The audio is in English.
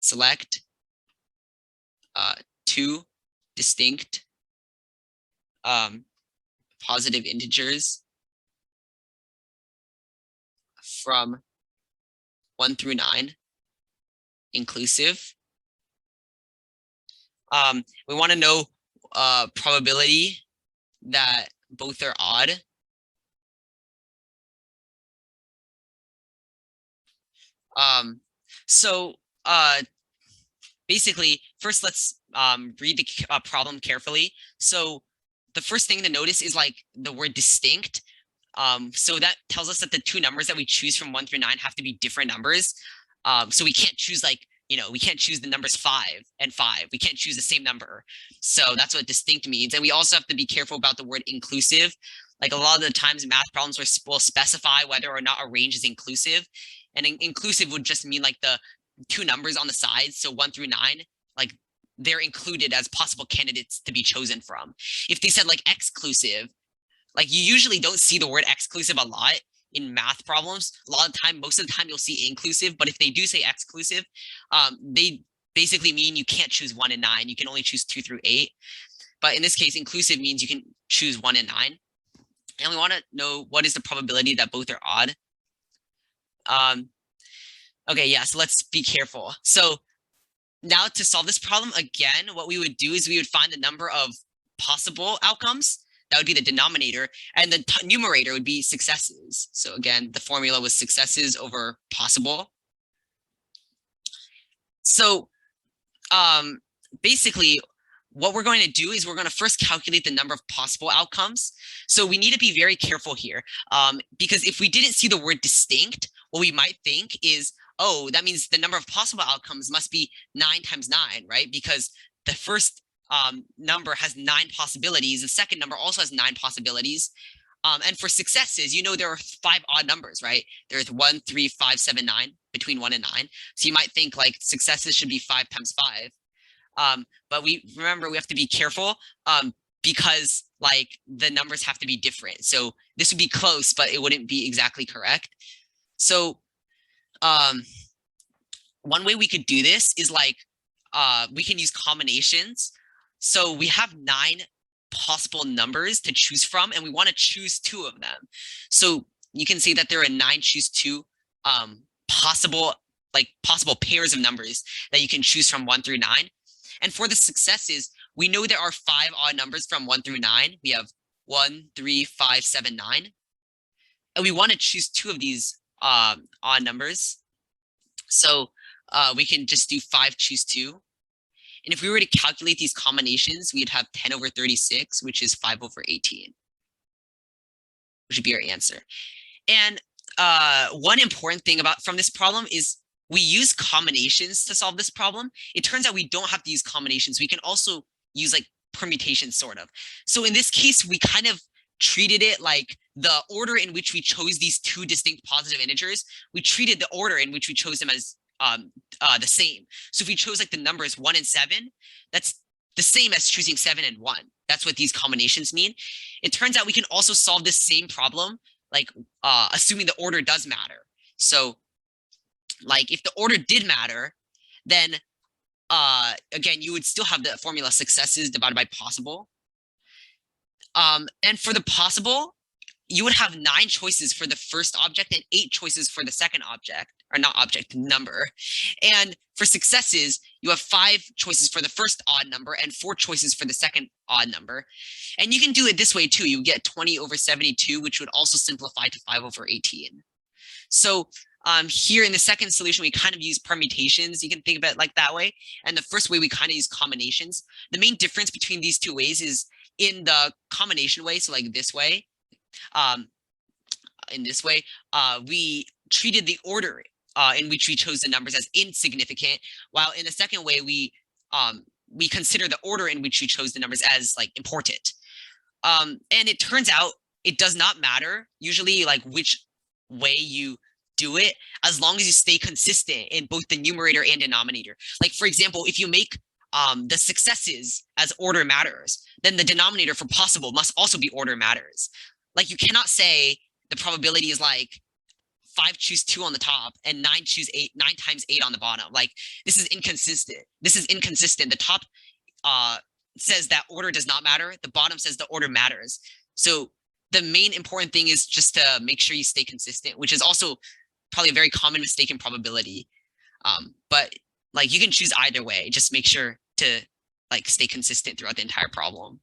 select two distinct positive integers from 1 through 9 inclusive. We want to know probability that both are odd. So basically, first let's read the problem carefully. So the first thing to notice is like the word distinct. So that tells us that the two numbers that we choose from 1 through 9 have to be different numbers. So we can't choose like, we can't choose the numbers 5 and 5. We can't choose the same number. So that's what distinct means. And we also have to be careful about the word inclusive. Like a lot of the times math problems will specify whether or not a range is inclusive. And inclusive would just mean like the two numbers on the sides. So 1 through 9, like they're included as possible candidates to be chosen from. If they said like exclusive, like you usually don't see the word exclusive a lot in math problems. A lot of the time, most of the time you'll see inclusive, but if they do say exclusive, they basically mean you can't choose 1 and 9. You can only choose 2 through 8. But in this case, inclusive means you can choose 1 and 9. And we want to know what is the probability that both are odd. Okay, yeah, so let's be careful. So now to solve this problem, again, what we would do is we would find the number of possible outcomes. That would be the denominator, and the numerator would be successes. So again, the formula was successes over possible. So basically, what we're going to do is we're going to first calculate the number of possible outcomes. So we need to be very careful here, because if we didn't see the word distinct, what we might think is, oh, that means the number of possible outcomes must be 9 times 9, right? Because the first number has 9 possibilities. The second number also has 9 possibilities. And for successes, there are 5 odd numbers, right? There's 1, 3, 5, 7, 9, between 1 and 9. So you might think like successes should be 5 times 5. But we have to be careful because like the numbers have to be different. So this would be close, but it wouldn't be exactly correct. So one way we could do this is like we can use combinations. So we have 9 possible numbers to choose from, and we want to choose 2 of them. So you can see that there are 9 choose 2 possible pairs of numbers that you can choose from 1 through 9. And for the successes, we know there are 5 odd numbers from 1 through 9. We have 1, 3, 5, 7, 9. And we want to choose 2 of these odd numbers. So we can just do 5 choose 2. And if we were to calculate these combinations, we'd have 10 over 36, which is 5 over 18, which would be our answer. And one important thing from this problem is we use combinations to solve this problem. It turns out we don't have to use combinations. We can also use like permutation, sort of. So in this case, we kind of treated it like the order in which we chose these 2 distinct positive integers. We treated the order in which we chose them as the same. So if we chose like the numbers 1 and 7, that's the same as choosing 7 and 1. That's what these combinations mean. It turns out we can also solve this same problem, like assuming the order does matter. So like if the order did matter, then again, you would still have the formula successes divided by possible. And for the possible, you would have 9 choices for the first object and 8 choices for the second object, or not object, number. And for successes, you have 5 choices for the first odd number and 4 choices for the second odd number. And you can do it this way too. You get 20 over 72, which would also simplify to 5 over 18. So here in the second solution, we kind of use permutations. You can think of it like that way. And the first way, we kind of use combinations. The main difference between these 2 ways is in the combination way, so like this way. In this way, we treated the order in which we chose the numbers as insignificant, while in the second way, we consider the order in which we chose the numbers as like important. And it turns out it does not matter usually like which way you do it, as long as you stay consistent in both the numerator and denominator. Like for example, if you make the successes as order matters, then the denominator for possible must also be order matters. Like you cannot say the probability is like 5 choose 2 on the top and 9 choose 8, 9 times 8 on the bottom. Like this is inconsistent. This is inconsistent. The top says that order does not matter. The bottom says the order matters. So the main important thing is just to make sure you stay consistent, which is also probably a very common mistake in probability. But like you can choose either way. Just make sure to like stay consistent throughout the entire problem.